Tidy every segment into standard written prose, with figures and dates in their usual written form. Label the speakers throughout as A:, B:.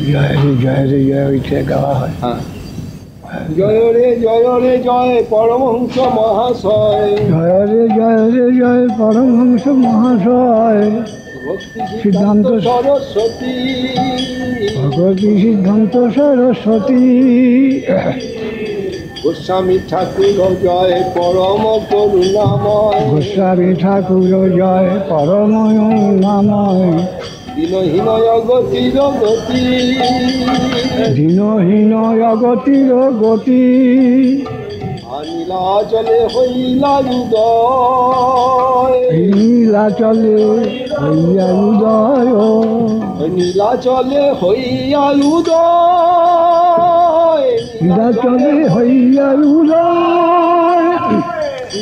A: জয় রে জয় রে জয় ওইটা গাওয়া হয়।
B: হ্যাঁ, জয় রে জয় পরমহংস মহাশয়,
A: জয় রে জয় পরমহংস মহাশয়,
B: ভক্তি
A: সিদ্ধান্ত
B: সিদ্ধান্ত সরস্বতী,
A: ভগবতী সিদ্ধান্ত সরস্বতী,
B: গোস্বামী ঠাকুর জয় পরম করুণাময়,
A: গোস্বামী ঠাকুর জয় পরময় নাময়,
B: দীনহীন গতির গতি,
A: দীনহীন অগতির গতি,
B: নীলাচলে হইলা উদয়,
A: নীলাচলে হইয়া উদয়,
B: নীলাচলে হইয়া উদয়,
A: নীলাচলে হইয়া উদয়,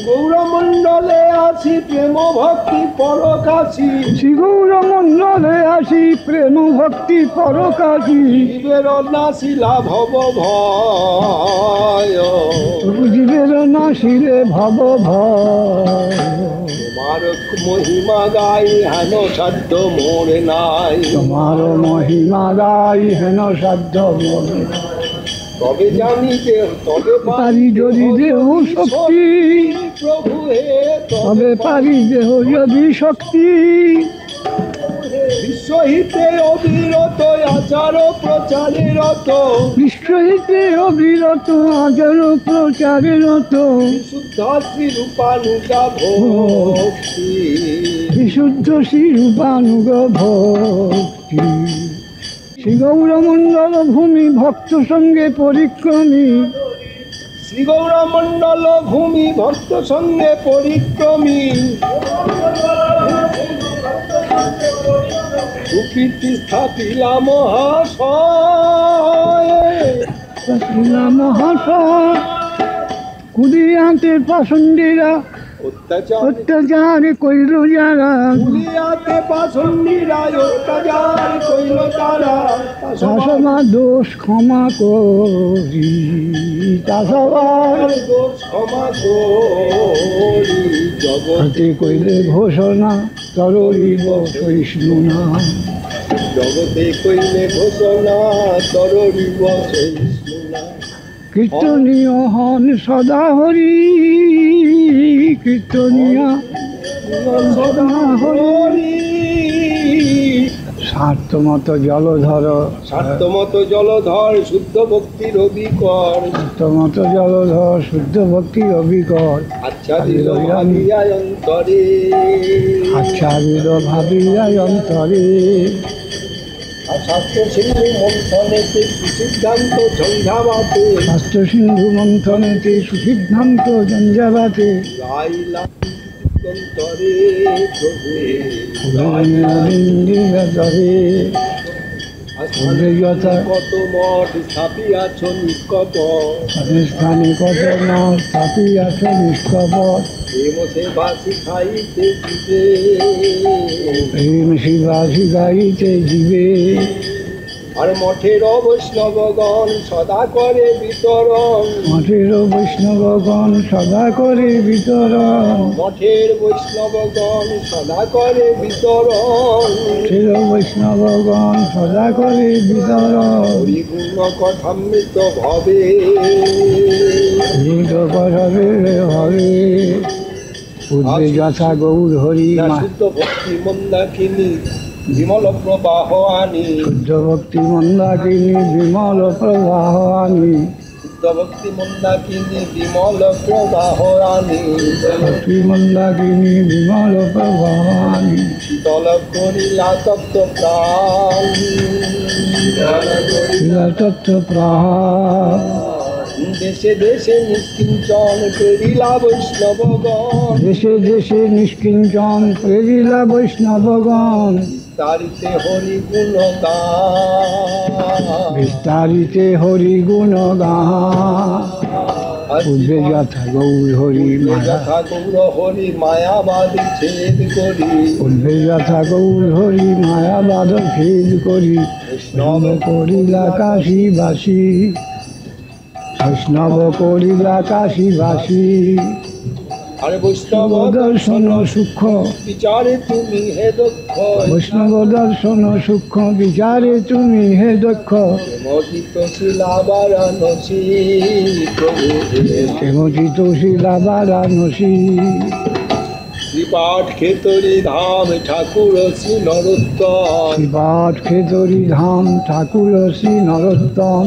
B: গৌরমণ্ডলে আসি প্রেম ভক্তি পরকাশী,
A: শ্রী গৌর মণ্ডলে আসি প্রেম ভক্তি পরকাশী,
B: জীবের নাশিলা ভব ভয়,
A: জীবের নাশিলে ভব ভয়,
B: তোমার মহিমা গাই হেন সাধ্য মোর নাই,
A: তোমার মহিমা গাই হেন সাধ্য মনে,
B: তবে জানিতে তবে
A: পারি যদি দেহ শক্তি,
B: প্রভু হে
A: তবে পারি দেহ যদি শক্তি,
B: বিশ্বহিতে অবিরত আচার প্রচারে রত,
A: বিশ্ব হইতে অবিরত আচার প্রচারে রত,
B: বিশুদ্ধ শ্রী রূপানুগা ভক্তি,
A: বিশুদ্ধ শ্রীরূপানুগ ভক্তি, শ্রী গৌরমণ্ডল ভূমি ভক্ত সঙ্গে পরিক্রমী,
B: শ্রী গৌরমণ্ডল ভূমি ভক্ত সঙ্গে পরিক্রমী, সুকীর্তি স্থাপিলা মহাশয়,
A: মহাশয়, কুদিয়াতে পাষণ্ডীরা
B: অত্যাচার
A: অত্যাচার কইল যারা,
B: কুলিয়াতে পাষণ্ডীরা অত্যাচার কইল তারা,
A: তাসবা দোষ ক্ষমা করি, তাসবার
B: দোষ ক্ষমা করি, জগৎ
A: হাতে কইলে ঘোষণা তরিব সহিষ্ণু না,
B: জগতে কইলে ঘোষণা তরিব সহিষ্ণু না,
A: কীর্তনীয় হন সদা হরি, কীর্তনীয় সদা হরি, স্বার্থমত জলধর,
B: স্বার্থমত জলধর শুদ্ধ ভক্তির অবিকর,
A: স্বার্থমত জলধর শুদ্ধ ভক্তি অবিকর,
B: আচ্ছাদিত ভাবিয়া অন্তরে,
A: আচ্ছাদিত ভাবিয়া অন্তরে,
B: শাস্ত্র সিন্ধু মন্থনেতে সিদ্ধান্ত ঝঞ্ঝাবাতে,
A: শাস্ত্র সিন্ধু মন্থনেতে সুসিদ্ধান্ত জঞ্জাবাতে,
B: গাইলা অন্তরে প্রভু
A: ধরে যথা
B: কত মঠ স্থাপিয়াছ নিষ্কপ,
A: স্থানে কত না স্থাপিয়াছ নিষ্কপট,
B: প্রেম সেবা শিখাইতে দিবে,
A: প্রেম শিবা শিখাইতে জীবে,
B: আর মঠের বৈষ্ণবগণ সদা করে বিতরণ,
A: মঠের বৈষ্ণবগণ সদা করে বিতরণ,
B: মঠের বৈষ্ণবগণ সদা করে বিতরণ,
A: মঠের বৈষ্ণবগণ সদা করে বিতরণ,
B: হরিগুণ কথামৃত ভবে,
A: হৃদ করবে হবে, পূর্বে যথা গৌর হরি মা,
B: শুদ্ধ ভক্তি মন্দাকিনী বিমল প্রবাহ আনি,
A: শুদ্ধ ভক্তি মন্দাকিনী বিমল প্রবাহ আনি,
B: শুদ্ধ ভক্তি মন্দাকিনী বিমল প্রবাহ আনি,
A: ভক্তি মন্দাকিনী বিমল প্রবাহ আনি,
B: শীতল করিলা তপ্ত প্রাণ,
A: তত্ত্ব প্রাণ,
B: দেশে দেশে নিষ্কিঞ্চন করিলা বৈষ্ণবগণ,
A: দেশে দেশে নিষ্কিঞ্চন প্রেরিলা বৈষ্ণবগণ,
B: বিস্তারিতে হরি গুণ গান,
A: বিস্তারিতে হরি গুণ গান, পূর্বে যথা গৌর হরি মায়া,
B: যথা গৌর হরি মায়াবাদী ছেদ করি,
A: পূর্বে যথা গৌর হরি মায়াবাদ ভেদ করি, বৈষ্ণব করিলা কাশীবাসী, বৈষ্ণব করিলা কাশীবাসী,
B: আরে বৈষ্ণব
A: দর্শন সূক্ষ্ম
B: বিচারে তুমি হে দক্ষ
A: বৈষ্ণব দর্শন সূক্ষ্ম বিচারে তুমি হে দক্ষ
B: মজিত শিলা বারাণসী প্রভু হে
A: হেমচিত শিলা বারাণসী
B: শ্রীপাঠ খেতরি ধাম ঠাকুর শ্রী নরোত্তম
A: শিবাট খেতরি ধাম ঠাকুর শ্রী নরোত্তম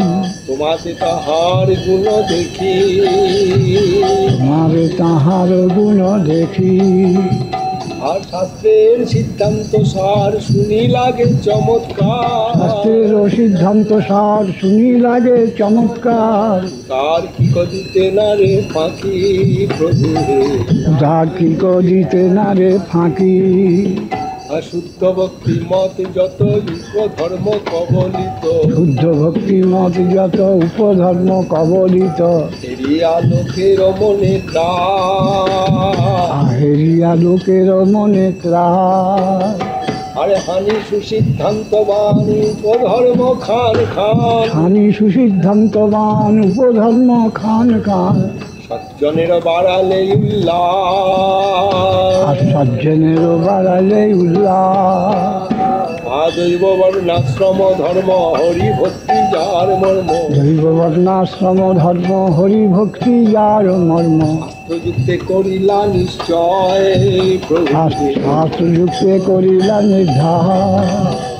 B: তোমাতে তাহার গুণ দেখি
A: তোমারে তাহার গুণ দেখি
B: আর শাস্ত্রের সিদ্ধান্ত সার শুনি লাগে চমৎকার
A: শাস্ত্রের সিদ্ধান্ত সার শুনি লাগে চমৎকার
B: তার কি কদিতে না রে ফাঁকি প্রভু হে
A: উদার কি দিতে না রে ফাঁকি
B: আর শুদ্ধ ভক্তি মত যত ধর্ম কবলিত
A: শুদ্ধ ভক্তি মত যত উপধর্ম কবলিত
B: এরিয়া লোকের মনে প্রাণ
A: হেরিয়া লোকের মনে ত্রাস
B: আরে হানি সুসিদ্ধান্ত বাণী উপধর্ম খান খান
A: খানি সুসিদ্ধান্তবান উপধর্ম খান খান
B: সজ্জনের বাড়ালে উল্লাস
A: আর সজ্জনেরও বাড়ালে উল্লাস
B: দৈব বর্ণাশ্রম ধর্ম হরি ভক্তি যার মর্ম
A: দৈব বর্ণাশ্রম ধর্ম হরি ভক্তি যার মর্ম
B: আস্ত্রযুক্তে করিলা নিশ্চয় প্রভু
A: শাস্ত্রযুক্তে করিলা নির্ধার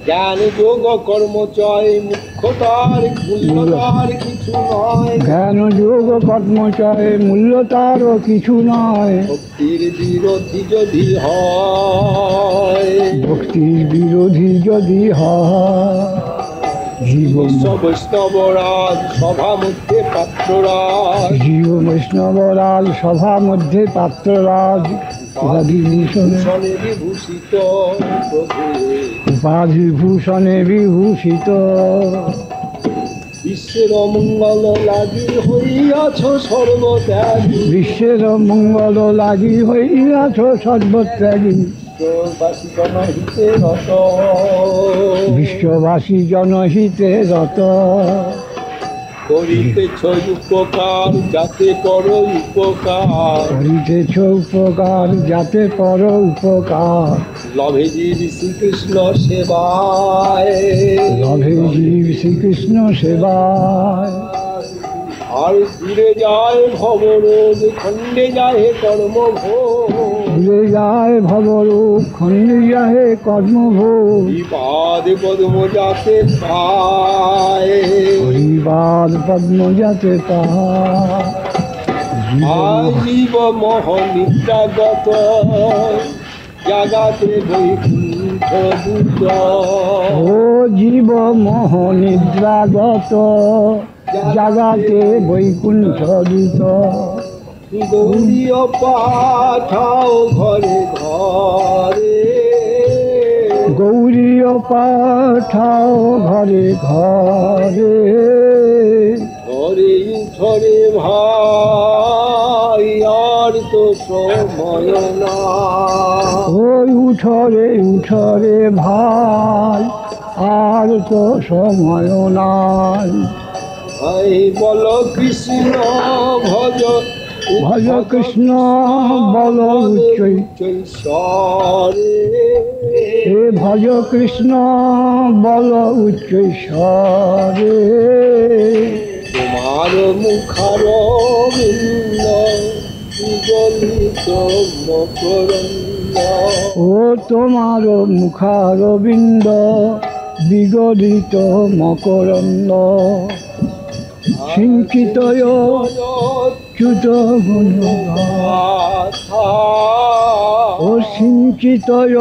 B: জ্ঞান যোগ কর্মচয় মুখ্য তার মূল্যতার কিছু নয়
A: জ্ঞান যোগ কর্মচয় মূল্য তারও কিছু নয়
B: ভক্তির বিরোধী যদি হয়
A: ভক্তির বিরোধী যদি হয় জীবন
B: বিশ্ব বৈষ্ণবরাজ সভা মধ্যে পাত্ররাজ
A: জীব বৈষ্ণবরাজ সভা মধ্যে পাত্ররাজ উপাধি ভূষণে
B: ভূষণে বিভূষিত প্রভু
A: উপাধি ভূষণে বিভূষিত
B: বিশ্বের মঙ্গল লাগি হইয়াছ সর্বত্যাগী
A: বিশ্বের মঙ্গল লাগি হইয়াছ সর্বত্যাগী
B: বিশ্ববাসী জনহিতে রত
A: বিশ্ববাসী জনহিতে রত
B: করিতেছ উপকার যাতে করো উপকার
A: করিতেছ উপকার যাতে পর উপকার
B: লভে জীব শ্রীকৃষ্ণ সেবায়
A: লভে জীব শ্রীকৃষ্ণ সেবায়
B: আর দূরে যায় ভবরোগ খণ্ডে যায় কর্মভোগ
A: ভুলে যায় ভবরূপ খণ্ডে যায় কর্মভোগ
B: বিপাদ পদ্ম যাতে পায়
A: হরিবাদ পদ্ম যাতে পায়
B: আজীব মোহ নিদ্রাগত জাগাতে বৈকুণ্ঠ দূত
A: ও জীব মোহ নিদ্রাগত জাগাতে বৈকুণ্ঠ দূত
B: গৌরীয় পাঠাও ঘরে ঘরে
A: গৌরীয় পাঠাও ঘরে ঘরে
B: ঘরে উঠরে ভাই আর তো সময় না
A: ওই উঠরে ভাই আর তো সময় নাই
B: ভাই বল কৃষ্ণ ভজ
A: ভজ কৃষ্ণ বল উচ্চৈ
B: উচ্চৈশ্বরে
A: হে ভজ কৃষ্ণ বল উচ্চৈশ্বরে
B: তোমার মুখার বৃন্দ বিগলিত মকরন্দ
A: ও তোমার মুখারবিন্দ বিগলিত মকরন্দ সিঞ্চিতয় চ্যুত গুণ ও সিঞ্চিতয়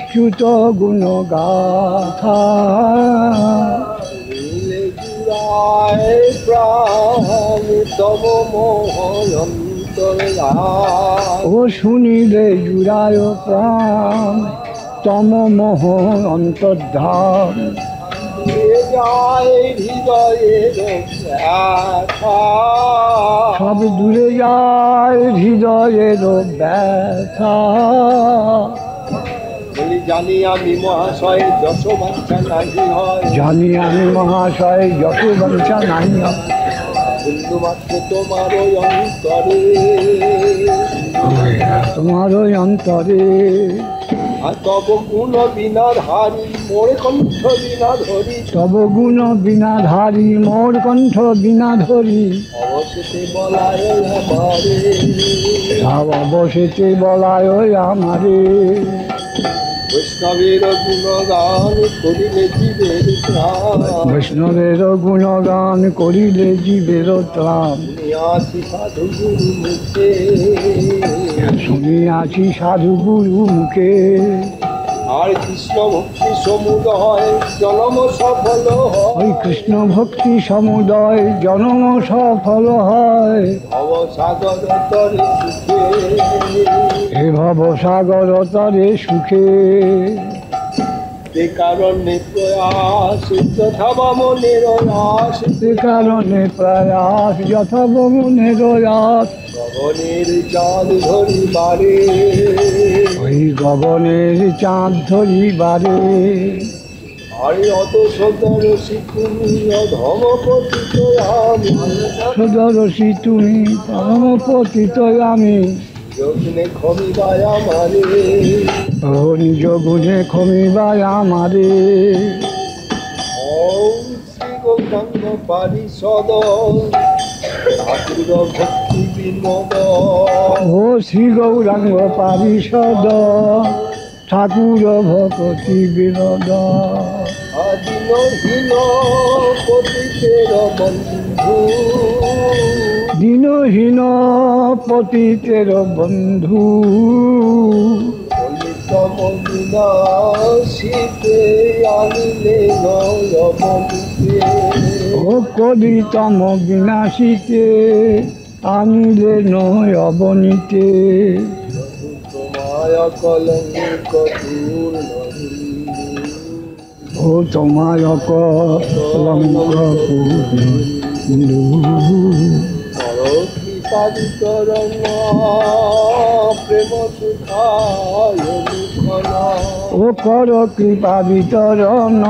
A: চ্যুত গুণ গাথা
B: নীলে জুড়ায় প্রাণ তব মোহয়ন্তর
A: ও শুনিলে জুড়ায় প্রাণ তম মোহ অন্তর্ধাম
B: যায় হৃদয়ের ব্যথা
A: সব দূরে যায় হৃদয়ের ব্যথা
B: বলি জানি আমি মহাশয় যশ বাঞ্ছা নাহি হয়
A: জানি আমি মহাশয় যত বাঞ্ছা নাই
B: হিন্দু মাত্র তোমার ওই অন্তরে
A: তোমার ওই অন্তরে
B: আর তব গুণ বিনা ধারি মোর কণ্ঠ বিনা ধরি
A: তব গুণ বিনা ধারি মোর কণ্ঠ বিনা ধরি
B: অবশেষে বলায় আমারে
A: সব অবশেষে বলায় আমারে
B: বৈষ্ণবের গুণগান করিলে জীবের প্রাণ
A: বৈষ্ণবের গুণগান করিলে জীবের ত্রাণ
B: শুনিয়াছি সাধু গুরু মুখে
A: শুনিয়াছি সাধু গুরু মুখে
B: আর কৃষ্ণ ভক্তি সমুদয় জনম সফল
A: ওই
B: হয়
A: কৃষ্ণ ভক্তি সমুদয় জনম সফল হয়
B: ভব সাগর তরে সুখে
A: হে ভব সাগর তরে সুখে
B: যে কারণে প্রয়াস যথা মনের আস
A: সে কারণে প্রয়াস যথা মনের রাত
B: গগনের চাঁদ ধরি বারে
A: ওই গগনের চাঁদ ধরিবারে
B: আরে অত সদর শিখুনি অধম পতিত আমি
A: সদরসি তুমি পরম পতিত আমি
B: যজ্ঞে ক্ষমিবায় আমারে
A: ও নিজ গুণে ক্ষমিবায় আমারে
B: ওম শ্রী গৌরাঙ্গ পারিষদ ঠাকুর ভক্তি বিনোদ
A: ও শ্রী গৌরাঙ্গ পারিষদ ঠাকুর ভকতি বিনোদ
B: আদিনহীন পতিতের বন্ধু
A: দীনহীন পতিতের বন্ধু
B: ললিতম বিনাশিতে আনিলে নয়বনিতে
A: ও কলিতম বিনাশিতে আনিলে নয় অবনীতে
B: তোমায় কলঙ্ক দূর
A: ও তোমার কলঙ্ক
B: কৃপাদিতরণ প্রেম সুখায় মুখন
A: ও কর কৃপা বিতরণ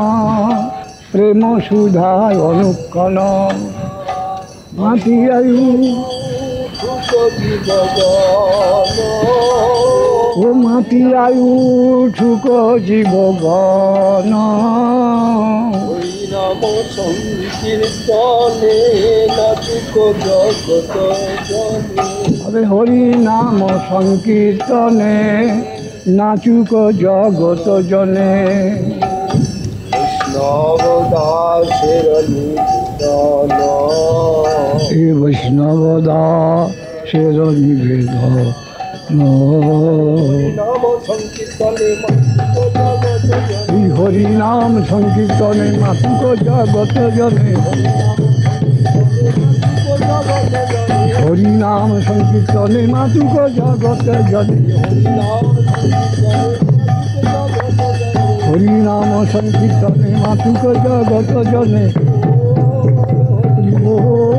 A: প্রেম সুধায় অনুক্ষণ মাটি আয়ু
B: সুখ জীবগণ
A: ও মাটি আয়ু ঠুক জীবগণ
B: ওই নাম সংকীর্তনে নাচুক জগত জনে
A: আরে হরি নাম সংকীর্তনে নাচুক জগত জনে
B: বৈষ্ণব দাসের নিবেদন
A: এ বৈষ্ণব দাসের নিবেদন
B: নাম সংকীর্তনে মাচুক জগত জনে
A: এই হরি নাম সংকীর্তনে মাতুক জগত জনে হরি নাম সংকীর্তনে মাতুক জগত জনে হরি নাম সংকীর্তনে মাতুক জগত জনে হরি